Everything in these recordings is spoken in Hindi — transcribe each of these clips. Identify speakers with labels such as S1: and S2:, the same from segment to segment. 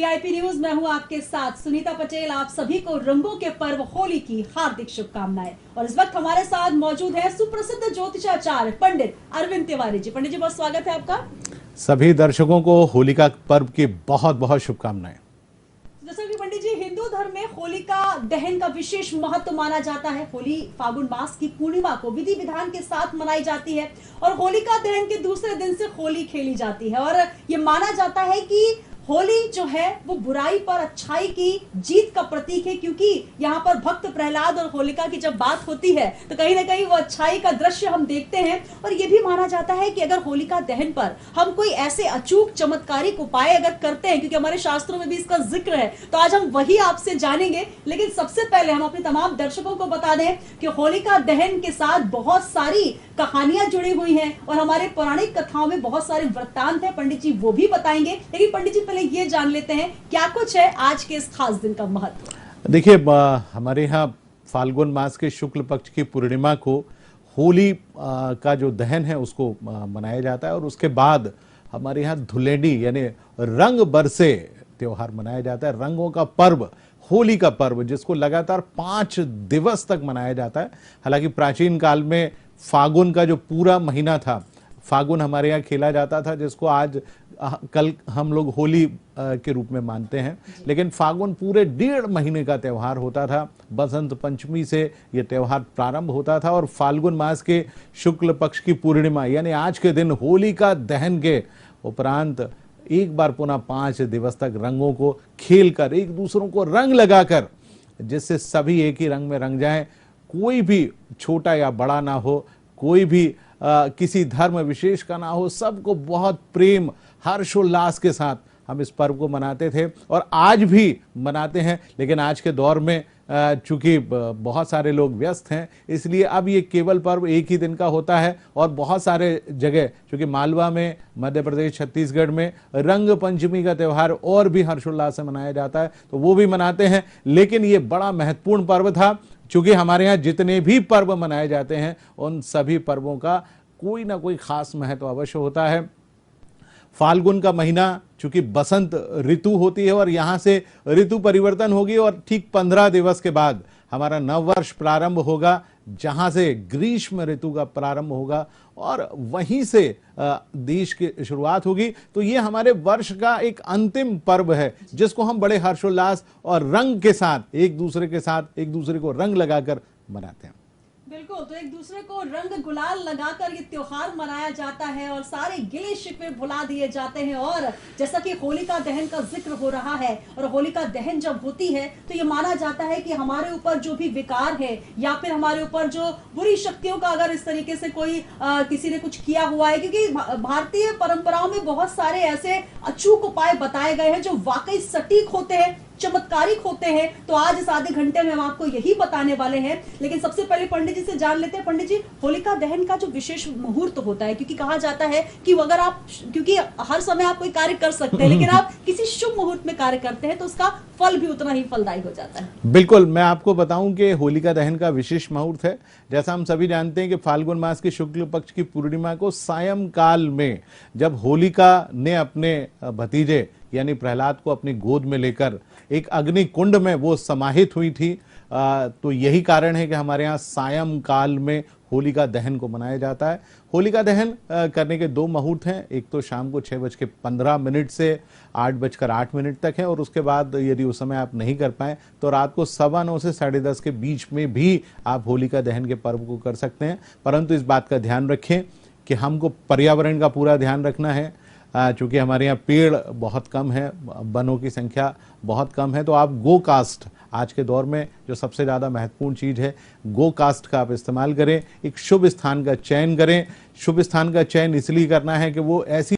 S1: वीआईपी न्यूज में हूं आपके साथ सुनीता पटेल। आप सभी को रंगों के पर्व होली की हार्दिक शुभकामनाएं। और इस वक्त हमारे साथ मौजूद है सुप्रसिद्ध ज्योतिषाचार्य पंडित अरविंद तिवारी जी। पंडित जी, बहुत स्वागत है आपका।
S2: सभी दर्शकों को होलिका पर्व की बहुत बहुत शुभकामनाएं।
S1: जैसा कि पंडित जी, हिंदू धर्म में होलिका दहन का विशेष महत्व माना जाता है। होली फागुन मास की पूर्णिमा को विधि विधान के साथ मनाई जाती है और होलिका दहन के दूसरे दिन से होली खेली जाती है। और ये माना जाता है कि होली जो है वो बुराई पर अच्छाई की जीत का प्रतीक है, क्योंकि यहाँ पर भक्त प्रहलाद और होलिका की जब बात होती है तो कहीं ना कहीं वो अच्छाई का दृश्य हम देखते हैं। और ये भी माना जाता है कि अगर होलिका दहन पर हम कोई ऐसे अचूक चमत्कारिक उपाय अगर करते हैं, क्योंकि हमारे शास्त्रों में भी इसका जिक्र है, तो आज हम वही आपसे जानेंगे। लेकिन सबसे पहले हम अपने तमाम दर्शकों को बता दें कि होलिका दहन के साथ बहुत सारी कहानियां जुड़ी हुई हैं और हमारे पौराणिक कथाओं में बहुत सारे वृत्तांत हैं। पंडित जी वो भी बताएंगे, लेकिन पंडित जी पहले ये जान लेते हैं क्या कुछ है आज के इस खास दिन का महत्व।
S2: देखिए, हमारे यहाँ फाल्गुन मास के शुक्ल पक्ष की पूर्णिमा को होली का जो दहन है उसको मनाया जाता है और उसके बाद हमारे यहाँ धुलेंडी यानी रंग बरसे त्योहार मनाया जाता है। रंगों का पर्व, होली का पर्व, जिसको लगातार 5 दिवस तक मनाया जाता है। हालांकि प्राचीन काल में फागुन का जो पूरा महीना था, फागुन हमारे यहाँ खेला जाता था, जिसको आज कल हम लोग होली के रूप में मानते हैं। लेकिन फागुन पूरे 1.5 महीने का त्यौहार होता था। बसंत पंचमी से ये त्यौहार प्रारंभ होता था और फाल्गुन मास के शुक्ल पक्ष की पूर्णिमा यानी आज के दिन होली का दहन के उपरांत एक बार पुनः 5 दिवस तक रंगों को खेलकर, एक दूसरों को रंग लगाकर, जिससे सभी एक ही रंग में रंग जाएं, कोई भी छोटा या बड़ा ना हो, कोई भी किसी धर्म विशेष का ना हो, सबको बहुत प्रेम हर्षोल्लास के साथ हम इस पर्व को मनाते थे और आज भी मनाते हैं। लेकिन आज के दौर में चूंकि बहुत सारे लोग व्यस्त हैं, इसलिए अब ये केवल पर्व एक ही दिन का होता है और बहुत सारे जगह, चूंकि मालवा में, मध्य प्रदेश, छत्तीसगढ़ में रंग पंचमी का त्यौहार और भी हर्षोल्लास से मनाया जाता है, तो वो भी मनाते हैं। लेकिन ये बड़ा महत्वपूर्ण पर्व था, चूंकि हमारे यहाँ जितने भी पर्व मनाए जाते हैं उन सभी पर्वों का कोई ना कोई खास महत्व अवश्य होता है। फाल्गुन का महीना चूंकि बसंत ऋतु होती है और यहाँ से ऋतु परिवर्तन होगी और ठीक 15 दिवस के बाद हमारा नववर्ष प्रारंभ होगा, जहाँ से ग्रीष्म ऋतु का प्रारंभ होगा और वहीं से देश की शुरुआत होगी। तो ये हमारे वर्ष का एक अंतिम पर्व है, जिसको हम बड़े हर्षोल्लास और रंग के साथ एक दूसरे को रंग लगाकर मनाते हैं।
S1: बिल्कुल, तो एक दूसरे को रंग गुलाल लगाकर ये त्योहार मनाया जाता है और सारे गिले शिकवे भुला दिए जाते हैं। और जैसा कि होलिका दहन का जिक्र हो रहा है, और होलिका दहन जब होती है तो ये माना जाता है कि हमारे ऊपर जो भी विकार है या फिर हमारे ऊपर जो बुरी शक्तियों का अगर इस तरीके से कोई किसी ने कुछ किया हुआ है, क्योंकि भारतीय परंपराओं में बहुत सारे ऐसे अचूक उपाय बताए गए हैं जो वाकई सटीक होते हैं, चमत्कारिक होते हैं। तो आज इस आधे घंटे में हम आपको यही बताने वाले हैं। लेकिन सबसे पहले पंडित जी से जान लेते हैं। पंडित जी, होलिका दहन का जो विशेष मुहूर्त होता है, क्योंकि कहा जाता है कि अगर आप, क्योंकि हर समय आप कोई कार्य कर सकते हैं, लेकिन आप किसी शुभ मुहूर्त में कार्य करते हैं तो उसका फल भी उतना ही फलदायी हो जाता है।
S2: बिल्कुल, मैं आपको बताऊं कि होलिका दहन का विशेष मुहूर्त है। जैसा हम सभी जानते हैं कि फाल्गुन मास की शुक्ल पक्ष की पूर्णिमा को सायंकाल में, जब होलिका ने अपने भतीजे यानी प्रहलाद को अपनी गोद में लेकर एक अग्नि कुंड में वो समाहित हुई थी, तो यही कारण है कि हमारे यहाँ सायंकाल में होलिका दहन को मनाया जाता है। होलिका दहन करने के 2 मुहूर्त हैं। एक तो शाम को 6:15 से 8:08 तक है और उसके बाद यदि उस समय आप नहीं कर पाए तो रात को 9:15 से 10:30 के बीच में भी आप होलिका दहन के पर्व को कर सकते हैं। परंतु इस बात का ध्यान रखें कि हमको पर्यावरण का पूरा ध्यान रखना है। चूँकि हमारे यहाँ पेड़ बहुत कम है, वनों की संख्या बहुत कम है, तो आप गो कास्ट, आज के दौर में जो सबसे ज़्यादा महत्वपूर्ण चीज़ है, गो कास्ट का आप इस्तेमाल करें। एक शुभ स्थान का चयन करें। शुभ स्थान का चयन इसलिए करना है कि वो ऐसी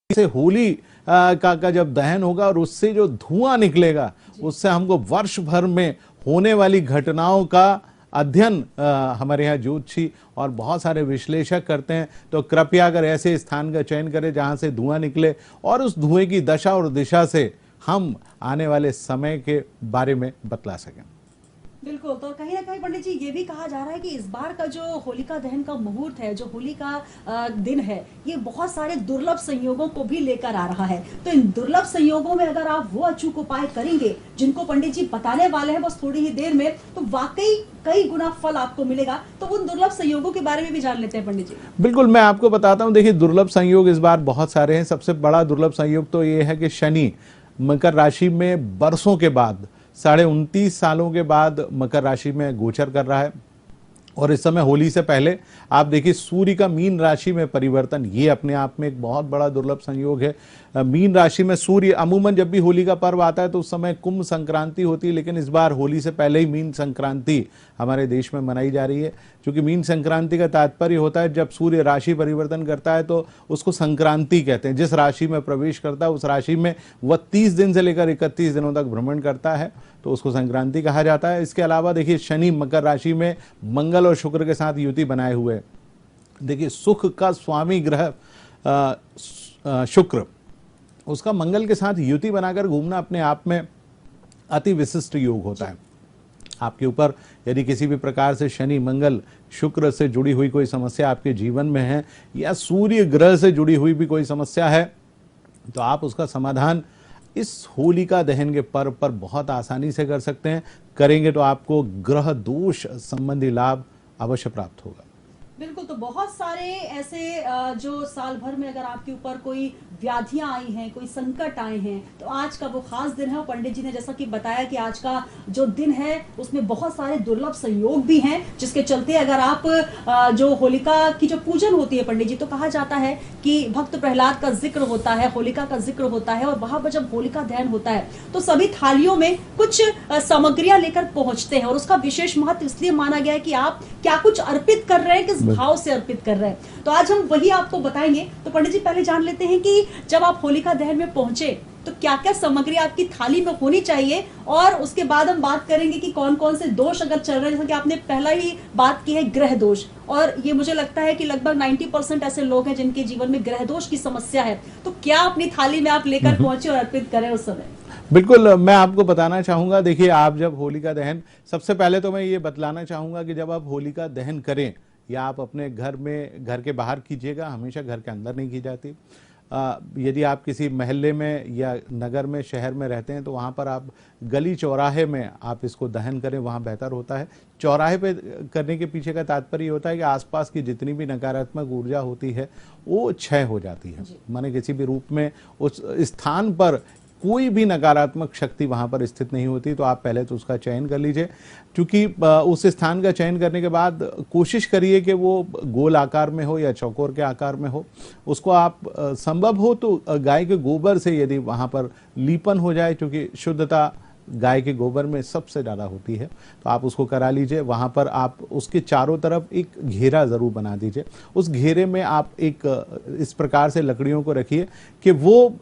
S2: से होली का जब दहन होगा और उससे जो धुआं निकलेगा, उससे हमको वर्ष भर में होने वाली घटनाओं का अध्ययन हमारे यहाँ ज्योतिषी और बहुत सारे विश्लेषक करते हैं। तो कृपया अगर ऐसे स्थान का चयन करें जहाँ से धुआं निकले और उस धुएं की दशा और दिशा से हम आने वाले समय के बारे में बतला सकें।
S1: बिल्कुल, तो कहीं न कहीं पंडित जी ये भी कहा जा रहा है कि इस बार का जो होलिका दहन का मुहूर्त है, जो होली का दिन है, ये बहुत सारे दुर्लभ संयोगों को भी लेकर आ रहा है। तो इन दुर्लभ संयोगों में अगर आप वो अचूक उपाय करेंगे, जिनको पंडित जी बताने वाले हैं बस थोड़ी ही देर में, तो वाक़ई कई गुना फल आपको मिलेगा। तो उन दुर्लभ संयोगों के बारे में भी जान लेते हैं पंडित जी।
S2: बिल्कुल, मैं आपको बताता हूँ। देखिए, दुर्लभ संयोग इस बार बहुत सारे हैं। सबसे बड़ा दुर्लभ संयोग तो ये है कि शनि मकर राशि में बरसों के बाद, 29.5 सालों के बाद मकर राशि में गोचर कर रहा है। और इस समय होली से पहले आप देखिए सूर्य का मीन राशि में परिवर्तन, ये अपने आप में एक बहुत बड़ा दुर्लभ संयोग है। मीन राशि में सूर्य, अमूमन जब भी होली का पर्व आता है तो उस समय कुंभ संक्रांति होती है, लेकिन इस बार होली से पहले ही मीन संक्रांति हमारे देश में मनाई जा रही है। क्योंकि मीन संक्रांति का तात्पर्य होता है जब सूर्य राशि परिवर्तन करता है तो उसको संक्रांति कहते हैं। जिस राशि में प्रवेश करता है उस राशि में वह 30 दिन से लेकर 31 दिनों तक भ्रमण करता है, तो उसको संक्रांति कहा जाता है। इसके अलावा देखिए, शनि मकर राशि में मंगल और शुक्र के साथ युति बनाए हुए। देखिए, सुख का स्वामी ग्रह शुक्र, उसका मंगल के साथ युति बनाकर घूमना अपने आप में अति विशिष्ट योग होता है। आपके ऊपर यदि किसी भी प्रकार से शनि मंगल शुक्र से जुड़ी हुई कोई समस्या आपके जीवन में है, या सूर्य ग्रह से जुड़ी हुई भी कोई समस्या है, तो आप उसका समाधान इस होलिका दहन के पर्व पर बहुत आसानी से कर सकते हैं। करेंगे तो आपको ग्रह दोष संबंधी लाभ अवश्य प्राप्त होगा।
S1: बिल्कुल, तो बहुत सारे ऐसे जो साल भर में अगर आपके ऊपर कोई व्याधियां आई हैं, कोई संकट आए हैं, तो आज का वो खास दिन है। और पंडित जी ने जैसा कि बताया कि आज का जो दिन है उसमें बहुत सारे दुर्लभ संयोग भी हैं, जिसके चलते अगर आप जो होलिका की जो पूजन होती है पंडित जी, तो कहा जाता है कि भक्त प्रहलाद का जिक्र होता है, होलिका का जिक्र होता है, और वहां पर जब होलिका दहन होता है तो सभी थालियों में कुछ सामग्रियां लेकर पहुंचते हैं, और उसका विशेष महत्व इसलिए माना गया है कि आप क्या कुछ अर्पित कर रहे हैं, किस भाव से अर्पित कर रहे हैं। तो आज हम वही आपको बताएंगे। तो पंडित जी पहले जान लेते हैं कि जब आप होलिका दहन में पहुंचे तो क्या क्या सामग्री आपकी थाली में होनी चाहिए, और उसके बाद हम बात करेंगे कि कौन कौन से दोष अगर चल रहे हैं, जैसे कि आपने पहला ही बात की है ग्रह दोष, और ये मुझे लगता है कि लगभग 90% ऐसे लोग हैं जिनके जीवन में ग्रह दोष की समस्या है। तो क्या अपनी थाली में आप लेकर पहुंचे और अर्पित करें उस समय?
S2: बिल्कुल, मैं आपको बताना चाहूंगा। देखिए, आप जब होलिका दहन, सबसे पहले तो मैं ये बतलाना चाहूंगा कि जब आप होलिका दहन करें या आप अपने घर में, घर के बाहर कीजिएगा, हमेशा घर के अंदर नहीं की जाती। यदि आप किसी महल्ले में या नगर में, शहर में रहते हैं तो वहाँ पर आप गली चौराहे में आप इसको दहन करें, वहाँ बेहतर होता है। चौराहे पे करने के पीछे का तात्पर्य होता है कि आसपास की जितनी भी नकारात्मक ऊर्जा होती है वो क्षय हो जाती है। माने किसी भी रूप में उस स्थान पर कोई भी नकारात्मक शक्ति वहाँ पर स्थित नहीं होती, तो आप पहले तो उसका चयन कर लीजिए। क्योंकि उस स्थान का चयन करने के बाद कोशिश करिए कि वो गोल आकार में हो या चौकोर के आकार में हो। उसको आप संभव हो तो गाय के गोबर से यदि वहाँ पर लीपन हो जाए, क्योंकि शुद्धता गाय के गोबर में सबसे ज़्यादा होती है, तो आप उसको करा लीजिए। वहाँ पर आप उसके चारों तरफ एक घेरा ज़रूर बना दीजिए। उस घेरे में आप एक इस प्रकार से लकड़ियों को रखिए कि वो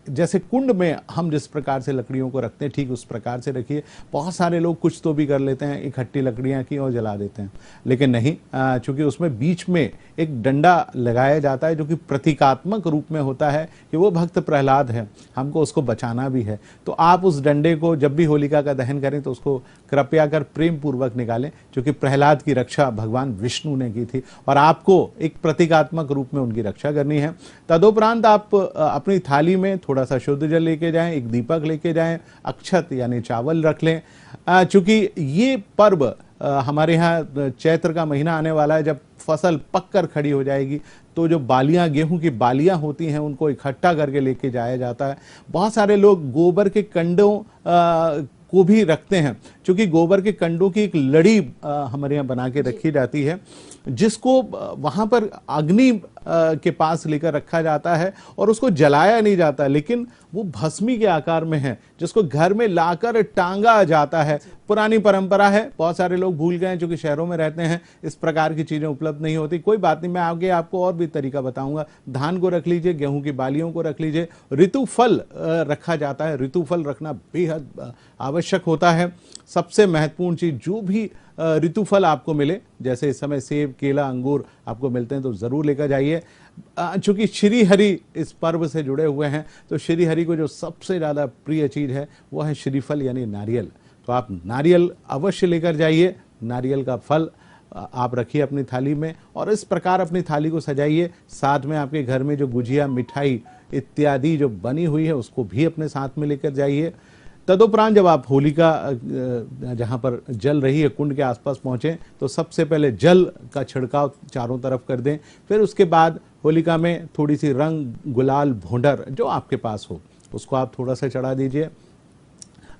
S2: जैसे कुंड में हम जिस प्रकार से लकड़ियों को रखते हैं, ठीक उस प्रकार से रखिए। बहुत सारे लोग कुछ तो भी कर लेते हैं, इकट्ठी लकड़ियां की और जला देते हैं, लेकिन नहीं, चूंकि उसमें बीच में एक डंडा लगाया जाता है जो कि प्रतीकात्मक रूप में होता है कि वो भक्त प्रहलाद है, हमको उसको बचाना भी है। तो आप उस डंडे को जब भी होलिका का दहन करें तो उसको कृपया कर प्रेम पूर्वक निकालें, क्योंकि प्रहलाद की रक्षा भगवान विष्णु ने की थी और आपको एक प्रतीकात्मक रूप में उनकी रक्षा करनी है। तदुपरांत आप अपनी थाली में थोड़ा सा शुद्ध जल लेके जाएं, एक दीपक लेके जाएं, अक्षत यानी चावल रख लें। चूंकि ये पर्व हमारे यहाँ चैत्र का महीना आने वाला है, जब फसल पक कर खड़ी हो जाएगी तो जो बालियां, गेहूं की बालियां होती हैं, उनको इकट्ठा करके लेके जाया जाता है। बहुत सारे लोग गोबर के कंडों को भी रखते हैं, क्योंकि गोबर के कंडों की एक लड़ी हमारे यहाँ बना के रखी जाती है, जिसको वहाँ पर अग्नि के पास लेकर रखा जाता है और उसको जलाया नहीं जाता, लेकिन वो भस्मी के आकार में है, जिसको घर में लाकर टांगा जाता है। पुरानी परंपरा है, बहुत सारे लोग भूल गए हैं, क्योंकि शहरों में रहते हैं, इस प्रकार की चीज़ें उपलब्ध नहीं होती। कोई बात नहीं, मैं आगे आपको और भी तरीका बताऊंगा। धान को रख लीजिए, गेहूं की बालियों को रख लीजिए, ऋतु फल रखा जाता है। ऋतु फल रखना बेहद आवश्यक होता है। सबसे महत्वपूर्ण चीज़, जो भी ऋतुफल आपको मिले, जैसे इस समय सेब, केला, अंगूर आपको मिलते हैं तो ज़रूर लेकर जाइए। चूँकि श्री हरि इस पर्व से जुड़े हुए हैं, तो श्री हरि को जो सबसे ज़्यादा प्रिय चीज़ है वो है श्रीफल यानी नारियल। तो आप नारियल अवश्य लेकर जाइए। नारियल का फल आप रखिए अपनी थाली में और इस प्रकार अपनी थाली को सजाइए। साथ में आपके घर में जो गुजिया, मिठाई इत्यादि जो बनी हुई है उसको भी अपने साथ में लेकर जाइए। तदुपरांत जब आप होलिका जहाँ पर जल रही है कुंड के आसपास पहुँचें तो सबसे पहले जल का छिड़काव चारों तरफ कर दें। फिर उसके बाद होलिका में थोड़ी सी रंग, गुलाल, भोंडर जो आपके पास हो उसको आप थोड़ा सा चढ़ा दीजिए।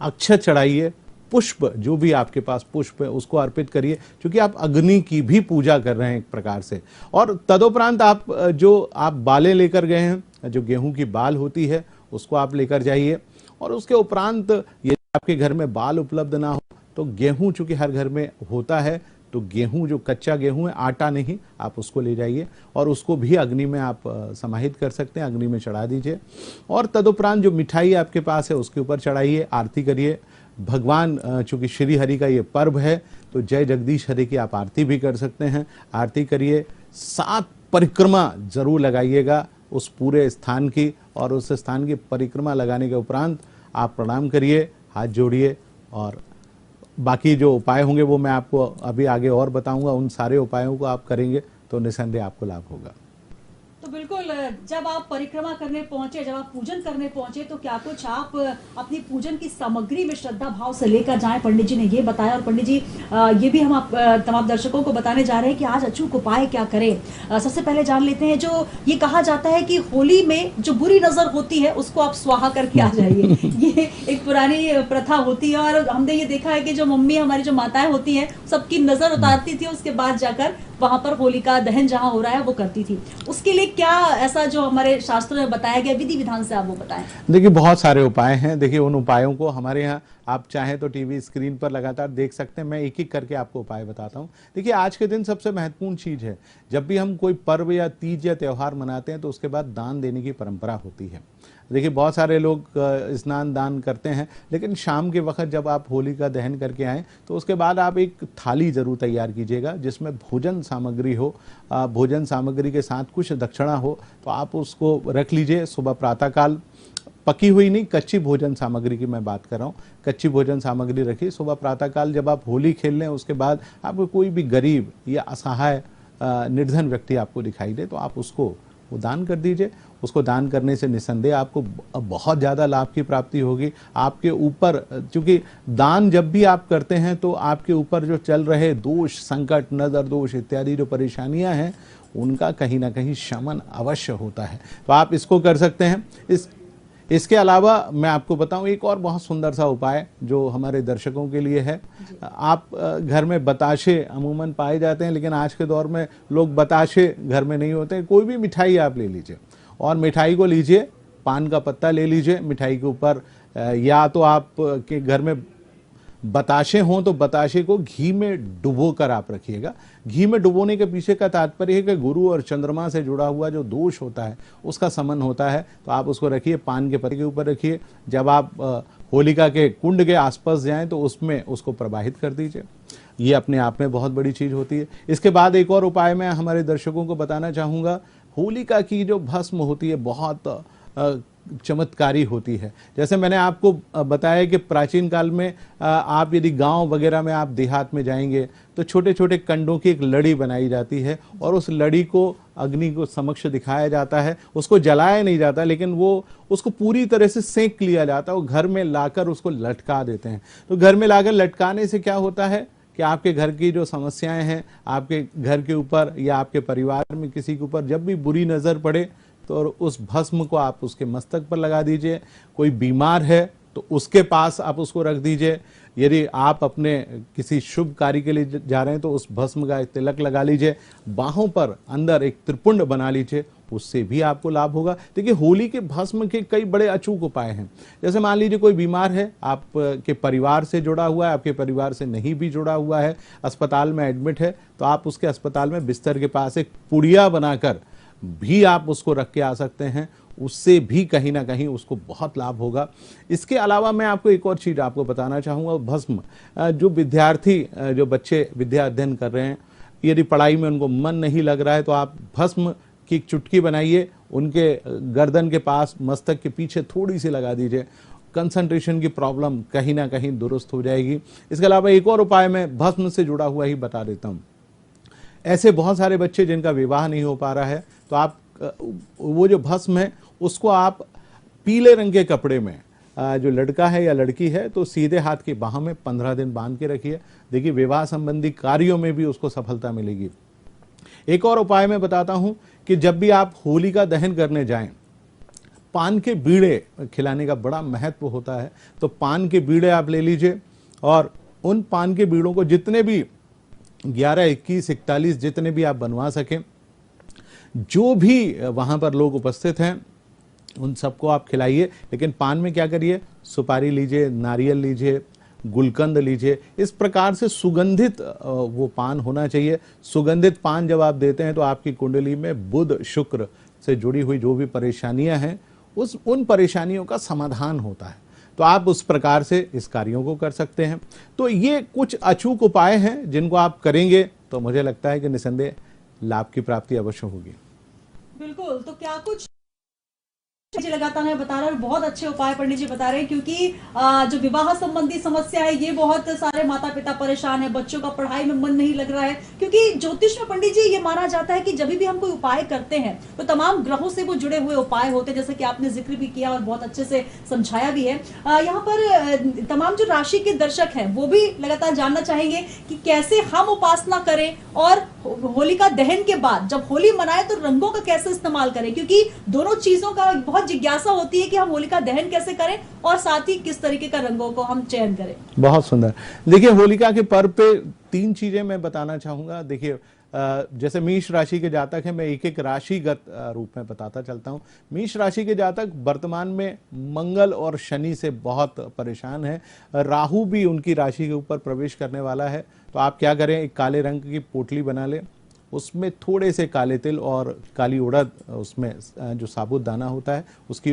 S2: अक्षत चढ़ाइए, पुष्प जो भी आपके पास पुष्प है उसको अर्पित करिए, क्योंकि आप अग्नि की भी पूजा कर रहे हैं एक प्रकार से। और तदुपरांत आप जो आप बालें लेकर गए हैं, जो गेहूं की बाल होती है उसको आप लेकर जाइए। और उसके उपरांत यदि आपके घर में बाल उपलब्ध ना हो तो गेहूं, चूंकि हर घर में होता है, तो गेहूं जो कच्चा गेहूं है, आटा नहीं, आप उसको ले जाइए और उसको भी अग्नि में आप समाहित कर सकते हैं, अग्नि में चढ़ा दीजिए। और तदुपरांत जो मिठाई आपके पास है उसके ऊपर चढ़ाइए, आरती करिए। भगवान चूंकि श्री हरि का ये पर्व है तो जय जगदीश हरि की आप आरती भी कर सकते हैं, आरती करिए। 7 परिक्रमा जरूर लगाइएगा उस पूरे स्थान की, और उस स्थान की परिक्रमा लगाने के उपरांत आप प्रणाम करिए, हाथ जोड़िए। और बाकी जो उपाय होंगे वो मैं आपको अभी आगे और बताऊंगा। उन सारे उपायों को आप करेंगे तो निसंदेह आपको लाभ होगा।
S1: तो बिल्कुल, जब आप परिक्रमा करने पहुंचे, जब आप पूजन करने पहुंचे, तो क्या कुछ आप अपनी पूजन की सामग्री में श्रद्धा भाव से लेकर जाएं, पंडित जी ने ये बताया। और पंडित जी ये भी हम आप तमाम दर्शकों को बताने जा रहे हैं कि आज अचूक उपाय क्या करें। सबसे पहले जान लेते हैं, जो ये कहा जाता है कि होली में जो बुरी नजर होती है उसको आप स्वाहा करके आ जाइए। ये एक पुरानी प्रथा होती है और हमने ये देखा है कि जो मम्मी, हमारी जो माताएं होती हैं, सबकी नजर उतारती थी, उसके बाद जाकर वहां पर होलिका दहन जहां हो रहा है वो करती थी। उसके लिए क्या ऐसा जो हमारे शास्त्रों में बताया गया विधि विधान से आप वो बताएं।
S2: देखिए बहुत सारे उपाय हैं। देखिए उन उपायों को हमारे यहाँ आप चाहें तो टीवी स्क्रीन पर लगातार देख सकते हैं। मैं एक एक करके आपको उपाय बताता हूँ। देखिए आज के दिन सबसे महत्वपूर्ण चीज़ है, जब भी हम कोई पर्व या तीज या त्यौहार मनाते हैं तो उसके बाद दान देने की परंपरा होती है। देखिए बहुत सारे लोग स्नान दान करते हैं, लेकिन शाम के वक्त जब आप होली का दहन करके आएँ तो उसके बाद आप एक थाली जरूर तैयार कीजिएगा जिसमें भोजन सामग्री हो। भोजन सामग्री के साथ कुछ दक्षिणा हो तो आप उसको रख लीजिए। सुबह प्रातःकाल पकी हुई नहीं, कच्ची भोजन सामग्री की मैं बात कर रहा हूँ, कच्ची भोजन सामग्री रखिए। सुबह प्रातःकाल जब आप होली खेल लें उसके बाद आपको कोई भी गरीब या असहाय निर्धन व्यक्ति आपको दिखाई दे तो आप उसको वो दान कर दीजिए। उसको दान करने से निसंदेह आपको बहुत ज़्यादा लाभ की प्राप्ति होगी। आपके ऊपर, क्योंकि दान जब भी आप करते हैं तो आपके ऊपर जो चल रहे दोष, संकट, नजर दोष इत्यादि जो परेशानियां हैं उनका कहीं ना कहीं शमन अवश्य होता है। तो आप इसको कर सकते हैं। इसके अलावा मैं आपको बताऊं एक और बहुत सुंदर सा उपाय जो हमारे दर्शकों के लिए है। आप घर में बताशे अमूमन पाए जाते हैं, लेकिन आज के दौर में लोग बताशे घर में नहीं होते। कोई भी मिठाई आप ले लीजिए और मिठाई को लीजिए, पान का पत्ता ले लीजिए, मिठाई के ऊपर या तो आप के घर में बताशे हों तो बताशे को घी में डुबो कर आप रखिएगा। घी में डुबोने के पीछे का तात्पर्य है कि गुरु और चंद्रमा से जुड़ा हुआ जो दोष होता है उसका समन होता है। तो आप उसको रखिए, पान के पत्ते के ऊपर रखिए। जब आप होलिका के कुंड के आसपास जाएं तो उसमें उसको प्रवाहित कर दीजिए। ये अपने आप में बहुत बड़ी चीज होती है। इसके बाद एक और उपाय मैं हमारे दर्शकों को बताना चाहूँगा। होलिका की जो भस्म होती है बहुत चमत्कारी होती है। जैसे मैंने आपको बताया कि प्राचीन काल में आप यदि गांव वगैरह में आप देहात में जाएंगे तो छोटे छोटे कंडों की एक लड़ी बनाई जाती है और उस लड़ी को अग्नि को समक्ष दिखाया जाता है। उसको जलाया नहीं जाता, लेकिन वो उसको पूरी तरह से सेंक लिया जाता है और घर में लाकर उसको लटका देते हैं। तो घर में लाकर लटकाने से क्या होता है कि आपके घर की जो समस्याएं हैं, आपके घर के ऊपर या आपके परिवार में किसी के ऊपर जब भी बुरी नज़र पड़े तो उस भस्म को आप उसके मस्तक पर लगा दीजिए। कोई बीमार है तो उसके पास आप उसको रख दीजिए। यदि आप अपने किसी शुभ कार्य के लिए जा रहे हैं तो उस भस्म का तिलक लगा लीजिए। बाहों पर अंदर एक त्रिपुंड बना लीजिए, उससे भी आपको लाभ होगा। देखिए होली के भस्म के कई बड़े अचूक उपाय हैं। जैसे मान लीजिए कोई बीमार है, आपके परिवार से जुड़ा हुआ है, आपके परिवार से नहीं भी जुड़ा हुआ है, अस्पताल में एडमिट है, तो आप उसके अस्पताल में बिस्तर के पास एक पुड़िया बनाकर भी आप उसको रख के आ सकते हैं। उससे भी कहीं ना कहीं उसको बहुत लाभ होगा। इसके अलावा मैं आपको एक और चीज़ आपको बताना चाहूँगा। भस्म, जो विद्यार्थी, जो बच्चे विद्या अध्ययन कर रहे हैं, यदि पढ़ाई में उनको मन नहीं लग रहा है तो आप भस्म की एक चुटकी बनाइए, उनके गर्दन के पास, मस्तक के पीछे थोड़ी सी लगा दीजिए। कंसंट्रेशन की प्रॉब्लम कहीं ना कहीं दुरुस्त हो जाएगी। इसके अलावा एक और उपाय मैं भस्म से जुड़ा हुआ ही बता देता हूँ। ऐसे बहुत सारे बच्चे जिनका विवाह नहीं हो पा रहा है, तो आप वो जो भस्म है उसको आप पीले रंग के कपड़े में, जो लड़का है या लड़की है तो सीधे हाथ की बाह में 15 दिन बांध के रखिए। देखिए विवाह संबंधी कार्यों में भी उसको सफलता मिलेगी। एक और उपाय मैं बताता हूं कि जब भी आप होली का दहन करने जाएं, पान के बीड़े खिलाने का बड़ा महत्व होता है। तो पान के बीड़े आप ले लीजिए और उन पान के बीड़ों को जितने भी 11, 21, 41 जितने भी आप बनवा सकें, जो भी वहां पर लोग उपस्थित हैं उन सबको आप खिलाइए। लेकिन पान में क्या करिए, सुपारी लीजिए, नारियल लीजिए, गुलकंद लीजिए। इस प्रकार से सुगंधित वो पान होना चाहिए। सुगंधित पान जब आप देते हैं तो आपकी कुंडली में बुध शुक्र से जुड़ी हुई जो भी परेशानियां हैं उन परेशानियों का समाधान होता है। तो आप उस प्रकार से इस कार्यों को कर सकते हैं। तो ये कुछ अचूक उपाय हैं जिनको आप करेंगे तो मुझे लगता है कि निसंदेह लाभ की प्राप्ति अवश्य होगी।
S1: बिल्कुल। तो क्या कुछ जी लगातार हमें बता रहे हैं, बहुत अच्छे उपाय पंडित जी बता रहे हैं, क्योंकि जो विवाह संबंधी समस्या है ये बहुत सारे माता पिता परेशान है, बच्चों का पढ़ाई में मन नहीं लग रहा है। क्योंकि ज्योतिष में पंडित जी ये माना जाता है कि जब भी हम कोई उपाय करते हैं तो तमाम ग्रहों से वो जुड़े हुए उपाय होते हैं, जैसे कि आपने जिक्र भी किया और बहुत अच्छे से समझाया भी है। यहाँ पर तमाम जो राशि के दर्शक हैं वो भी लगातार जानना चाहेंगे कि कैसे हम उपासना करें और होलिका दहन के बाद जब होली मनाए तो रंगों का कैसे इस्तेमाल करें, क्योंकि दोनों चीजों का बहुत जिज्ञासा होती है कि हम होलिका दहन कैसे करें और साथ ही किस तरीके का रंगों को हम चयन करें। बहुत
S2: सुंदर। देखिए होलिका के पर्व पे 3 चीजें मैं बताना चाहूंगा। देखिए जैसे मेष राशि के जातक हैं, मैं एक एक राशिगत रूप में बताता चलता हूं। मेष राशि के जातक वर्तमान में मंगल और शनि से बहुत परेशान है। राहु भी उनकी राशि के ऊपर प्रवेश करने वाला है। तो आप क्या करें, एक काले रंग की पोटली बना लें, उसमें थोड़े से काले तिल और काली उड़द, उसमें जो साबुत दाना होता है उसकी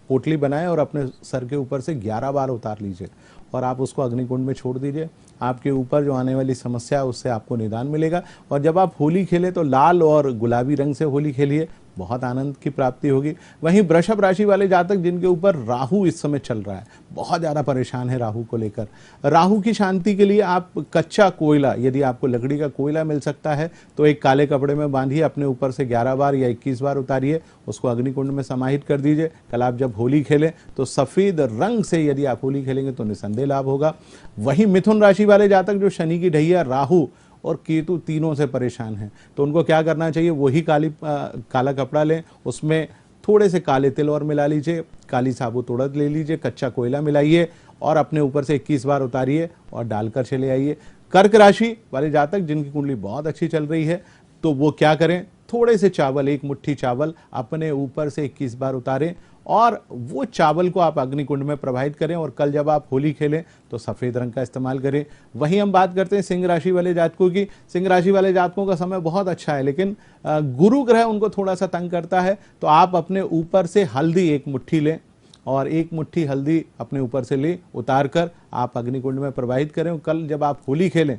S2: पोटली बनाएं और अपने सर के ऊपर से 11 बार उतार लीजिए और आप उसको अग्निकुंड में छोड़ दीजिए। आपके ऊपर जो आने वाली समस्या है उससे आपको निदान मिलेगा। और जब आप होली खेलें तो लाल और गुलाबी रंग से होली खेलिए, बहुत आनंद की प्राप्ति होगी। वहीं वृषभ राशि वाले जातक जिनके ऊपर राहु इस समय चल रहा है, बहुत ज़्यादा परेशान है राहु को लेकर, राहु की शांति के लिए आप कच्चा कोयला, यदि आपको लकड़ी का कोयला मिल सकता है तो एक काले कपड़े में बांधिए, अपने ऊपर से 11 बार या 21 बार उतारिए, उसको अग्निकुंड में समाहित कर दीजिए। कल आप जब होली खेलें तो सफ़ेद रंग से यदि आप होली खेलेंगे तो निसंदेह लाभ होगा। वहीं मिथुन राशि वाले जातक जो शनि की ढैया, राहु और केतु तीनों से परेशान हैं, तो उनको क्या करना चाहिए, वही काला कपड़ा लें, उसमें थोड़े से काले तिल और मिला लीजिए, काली साबुत उड़द ले लीजिए, कच्चा कोयला मिलाइए और अपने ऊपर से 21 बार उतारिए और डालकर चले आइए। कर्क राशि वाले जातक जिनकी कुंडली बहुत अच्छी चल रही है तो वो क्या करें, थोड़े से चावल, एक मुट्ठी चावल अपने ऊपर से 21 बार उतारें और वो चावल को आप अग्निकुंड में प्रवाहित करें। और कल जब आप होली खेलें तो सफ़ेद रंग का इस्तेमाल करें। वहीं हम बात करते हैं सिंह राशि वाले जातकों की। सिंह राशि वाले जातकों का समय बहुत अच्छा है, लेकिन गुरु ग्रह उनको थोड़ा सा तंग करता है। तो आप अपने ऊपर से हल्दी 1 मुट्ठी लें और 1 मुट्ठी हल्दी अपने ऊपर से ले उतार कर आप अग्निकुंड में प्रवाहित करें। कल जब आप होली खेलें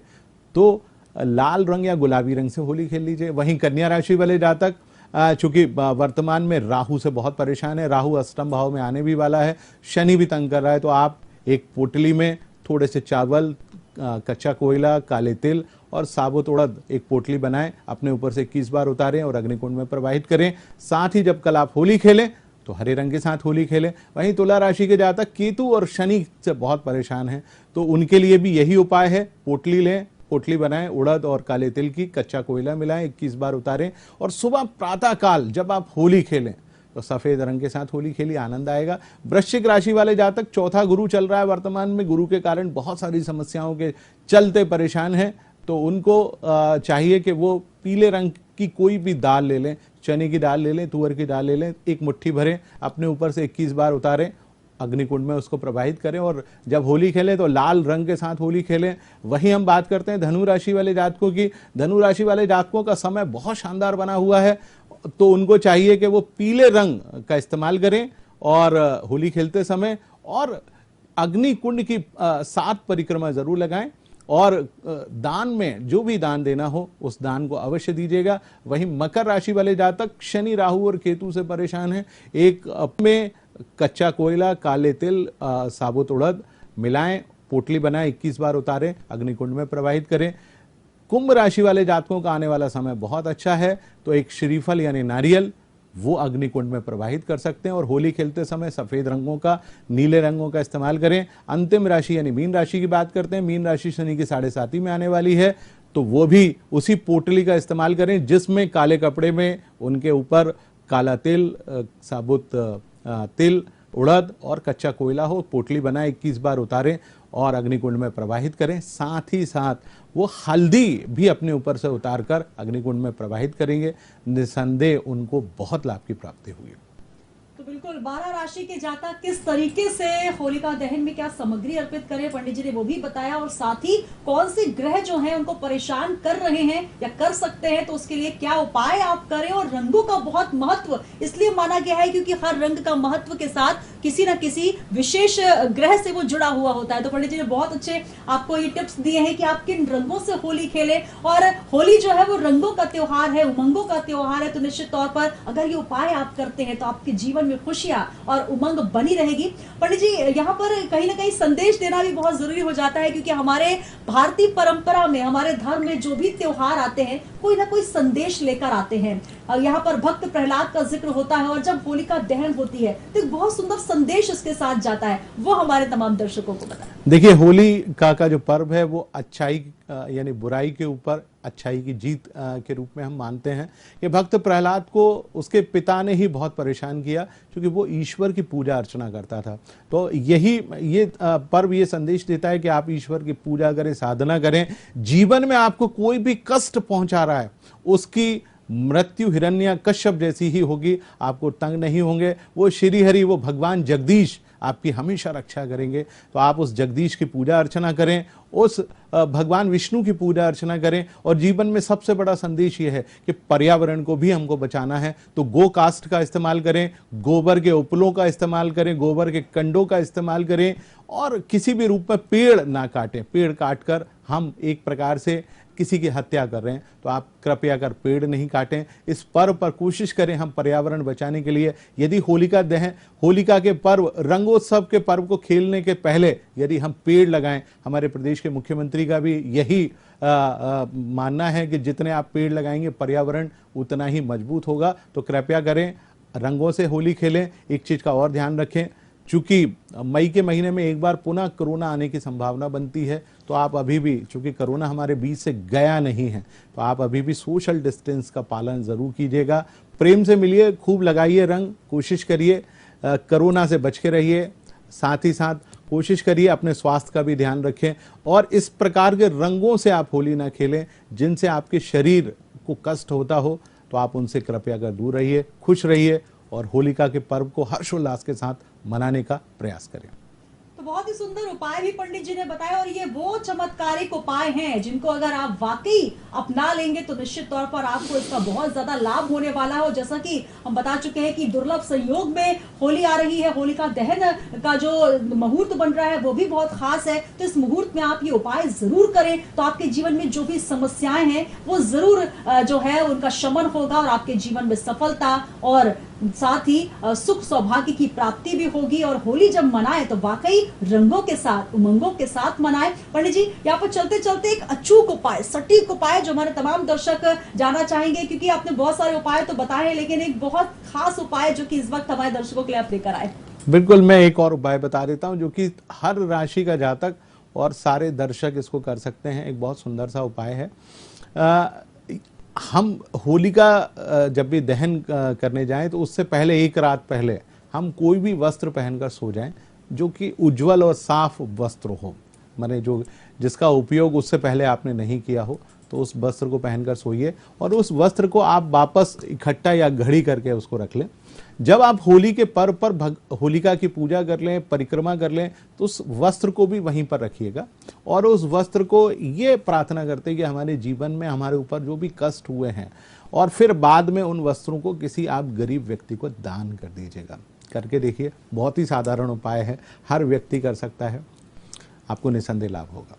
S2: तो लाल रंग या गुलाबी रंग से होली खेल लीजिए। वहीं कन्या राशि वाले जातक चूंकि वर्तमान में राहु से बहुत परेशान है, राहु अष्टम भाव में आने भी वाला है, शनि भी तंग कर रहा है, तो आप एक पोटली में थोड़े से चावल, कच्चा कोयला, काले तिल और साबुत उड़द एक पोटली बनाएं, अपने ऊपर से 21 बार उतारें और अग्निकुंड में प्रवाहित करें। साथ ही जब कल आप होली खेलें तो हरे रंग के साथ होली खेलें। वहीं तुला राशि के जातक केतु और शनि से बहुत परेशान हैं, तो उनके लिए भी यही उपाय है, पोटली लें, पोटली बनाएं, उड़द और काले तिल की, कच्चा कोयला मिलाएं, 21 बार उतारें और सुबह प्रातः काल जब आप होली खेलें तो सफेद रंग के साथ होली खेलिए, आनंद आएगा। वृश्चिक राशि वाले जातक, चौथा गुरु चल रहा है वर्तमान में, गुरु के कारण बहुत सारी समस्याओं के चलते परेशान हैं, तो उनको चाहिए कि वो पीले रंग की कोई भी दाल ले लें, चने की दाल ले लें, तुअर की दाल ले लें, 1 मुट्ठी भरें, अपने ऊपर से 21 बार उतारें, अग्निकुंड में उसको प्रवाहित करें और जब होली खेलें तो लाल रंग के साथ होली खेलें। वहीं हम बात करते हैं धनु राशि वाले जातकों की। धनु राशि वाले जातकों का समय बहुत शानदार बना हुआ है, तो उनको चाहिए कि वो पीले रंग का इस्तेमाल करें और होली खेलते समय, और अग्निकुंड की 7 परिक्रमा जरूर लगाएं और दान में जो भी दान देना हो उस दान को अवश्य दीजिएगा। वहीं मकर राशि वाले जातक शनि, राहु और केतु से परेशान हैं। एक अपने कच्चा कोयला, काले तिल, साबुत उड़द मिलाएं, पोटली बनाएं, 21 बार उतारें, अग्निकुंड में प्रवाहित करें। कुंभ राशि वाले जातकों का आने वाला समय बहुत अच्छा है, तो एक श्रीफल यानी नारियल वो अग्निकुंड में प्रवाहित कर सकते हैं। और होली खेलते समय सफेद रंगों का, नीले रंगों का इस्तेमाल करें। अंतिम राशि यानी मीन राशि की बात करते हैं। मीन राशि शनि की 7.5 में आने वाली है, तो वो भी उसी पोटली का इस्तेमाल करें जिसमें काले कपड़े में उनके ऊपर काला तिल, साबुत तिल, उड़द और कच्चा कोयला हो। पोटली बनाए, 21 बार उतारें और अग्निकुंड में प्रवाहित करें। साथ ही साथ वो हल्दी भी अपने ऊपर से उतारकर अग्निकुंड में प्रवाहित करेंगे। निसंदेह उनको बहुत लाभ की प्राप्ति हुई।
S1: तो बिल्कुल 12 राशि के जातक किस तरीके से होलिका दहन में क्या सामग्री अर्पित करें, पंडित जी ने वो भी बताया। और साथ ही कौन से ग्रह जो हैं उनको परेशान कर रहे हैं या कर सकते हैं, तो उसके लिए क्या उपाय आप करें। और रंगों का बहुत महत्व इसलिए माना गया है क्योंकि हर रंग का महत्व के साथ किसी न किसी विशेष ग्रह से वो जुड़ा हुआ होता है। तो पंडित जी ने बहुत अच्छे आपको ये टिप्स दिए हैं कि आप किन रंगों से होली खेलें। और होली जो है वो रंगों का त्योहार है, उमंगों का त्योहार है। तो निश्चित तौर पर अगर ये उपाय आप करते हैं तो आपके जीवन में खुशियां और उमंग बनी रहेगी। पंडित जी, यहाँ पर कहीं ना कहीं संदेश देना भी बहुत जरूरी हो जाता है क्योंकि हमारे भारतीय परंपरा में, हमारे धर्म में जो भी त्योहार आते हैं कोई ना कोई संदेश लेकर आते हैं। यहाँ पर भक्त प्रहलाद का जिक्र होता है और जब होलिका दहन होती है तो एक बहुत सुंदर संदेश उसके साथ जाता है, वो हमारे तमाम दर्शकों को बताएं।
S2: देखिए, होली का जो पर्व है वो अच्छाई यानी बुराई के ऊपर अच्छाई की जीत के रूप में हम मानते हैं। कि भक्त प्रहलाद को उसके पिता ने ही बहुत परेशान किया क्योंकि वो ईश्वर की पूजा अर्चना करता था। तो ये पर्व ये संदेश देता है कि आप ईश्वर की पूजा करें, साधना करें। जीवन में आपको कोई भी कष्ट पहुंचा रहा है उसकी मृत्यु हिरण्यकश्यप जैसी ही होगी, आपको तंग नहीं होंगे। वो श्रीहरि, वो भगवान जगदीश आपकी हमेशा रक्षा करेंगे। तो आप उस जगदीश की पूजा अर्चना करें, उस भगवान विष्णु की पूजा अर्चना करें। और जीवन में सबसे बड़ा संदेश ये है कि पर्यावरण को भी हमको बचाना है, तो गो कास्ट का इस्तेमाल करें, गोबर के उपलों का इस्तेमाल करें, गोबर के कंडों का इस्तेमाल करें और किसी भी रूप में पेड़ ना काटें। पेड़ काटकर हम एक प्रकार से किसी की हत्या कर रहे हैं, तो आप कृपया कर पेड़ नहीं काटें। इस पर्व पर कोशिश करें हम पर्यावरण बचाने के लिए। यदि होलिका दहन, होलिका के पर्व, रंगोत्सव के पर्व को खेलने के पहले यदि हम पेड़ लगाएं, हमारे प्रदेश के मुख्यमंत्री का भी यही मानना है कि जितने आप पेड़ लगाएंगे पर्यावरण उतना ही मजबूत होगा। तो कृपया करें, रंगों से होली खेलें। एक चीज का और ध्यान रखें, चूंकि मई के महीने में एक बार पुनः कोरोना आने की संभावना बनती है, तो आप अभी भी, चूंकि कोरोना हमारे बीच से गया नहीं है, तो आप अभी भी सोशल डिस्टेंस का पालन जरूर कीजिएगा। प्रेम से मिलिए, खूब लगाइए रंग, कोशिश करिए कोरोना से बच के रहिए। साथ ही साथ कोशिश करिए अपने स्वास्थ्य का भी ध्यान रखें और इस प्रकार के रंगों से आप होली ना खेलें जिनसे आपके शरीर को कष्ट होता हो, तो आप उनसे कृपया कर दूर रहिए, खुश रहिए और होलिका के पर्व को हर्षोल्लास के साथ मनाने का प्रयास करें।
S1: तो बहुत ही सुंदर उपाय भी पंडित जी ने बताया और ये वो चमत्कारिक उपाय हैं जिनको अगर आप वाकई अपना लेंगे तो निश्चित तौर पर आपको इसका बहुत ज्यादा लाभ होने वाला हो। जैसा कि हम बता चुके हैं कि दुर्लभ संयोग में होली आ रही है, होलिका दहन का जो मुहूर्त बन रहा है वो भी बहुत खास है। तो इस मुहूर्त में आप ये उपाय जरूर करें, तो आपके जीवन में जो भी समस्याएं हैं वो जरूर जो है उनका शमन होगा और आपके जीवन में सफलता और साथ ही सुख सौभाग्य की प्राप्ति भी होगी। और होली जब मनाए तो वाकई रंगों के साथ, उमंगों के साथ मनाए। पंडित जी, यहाँ पर चलते चलते एक अचूक उपाय, सटीक उपाय जो हमारे तमाम दर्शक जानना चाहेंगे, क्योंकि आपने बहुत सारे उपाय तो बताए हैं लेकिन एक बहुत खास उपाय जो कि इस वक्त हमारे दर्शकों के लिए आप लेकर आए।
S2: बिल्कुल, मैं एक और उपाय बता देता हूं जो कि हर राशि का जातक और सारे दर्शक इसको कर सकते हैं। एक बहुत सुंदर सा उपाय है। हम होलिका जब भी दहन करने जाएं तो उससे पहले, एक रात पहले, हम कोई भी वस्त्र पहनकर सो जाएं जो कि उज्जवल और साफ वस्त्र हो, माने जो जिसका उपयोग उससे पहले आपने नहीं किया हो, तो उस वस्त्र को पहनकर सोइए और उस वस्त्र को आप वापस इकट्ठा या घड़ी करके उसको रख लें। जब आप होली के पर्व पर होलिका की पूजा कर लें, परिक्रमा कर लें, तो उस वस्त्र को भी वहीं पर रखिएगा और उस वस्त्र को ये प्रार्थना करते कि हमारे जीवन में हमारे ऊपर जो भी कष्ट हुए हैं, और फिर बाद में उन वस्त्रों को किसी आप गरीब व्यक्ति को दान कर दीजिएगा। करके देखिए, बहुत ही साधारण उपाय है, हर व्यक्ति कर सकता है, आपको निसंदेह लाभ होगा।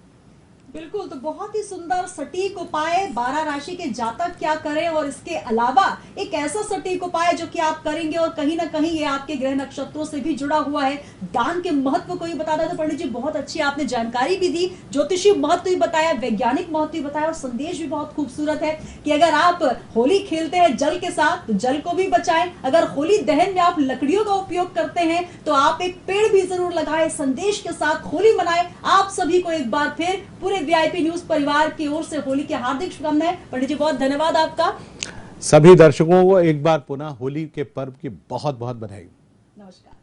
S1: बिल्कुल, तो बहुत ही सुंदर सटीक उपाय 12 राशि के जातक क्या करें, और इसके अलावा एक ऐसा सटीक उपाय जो कि आप करेंगे और कहीं ना कहीं ये आपके ग्रह नक्षत्रों से भी जुड़ा हुआ है। दान के महत्व को भी बताना, तो पंडित जी बहुत अच्छी आपने जानकारी भी दी, ज्योतिषी महत्व भी बताया, वैज्ञानिक महत्व भी बताया, और संदेश भी बहुत खूबसूरत है कि अगर आप होली खेलते हैं जल के साथ तो जल को भी बचाएं, अगर होली दहन में आप लकड़ियों का उपयोग करते हैं तो आप एक पेड़ भी जरूर लगाएं, संदेश के साथ होली मनाएं। आप सभी को एक बार फिर पूरे वीआईपी न्यूज परिवार की ओर से होली की हार्दिक शुभकामनाएं। पंडित जी बहुत धन्यवाद आपका।
S2: सभी दर्शकों को एक बार पुनः होली के पर्व की बहुत बहुत बधाई।
S1: नमस्कार।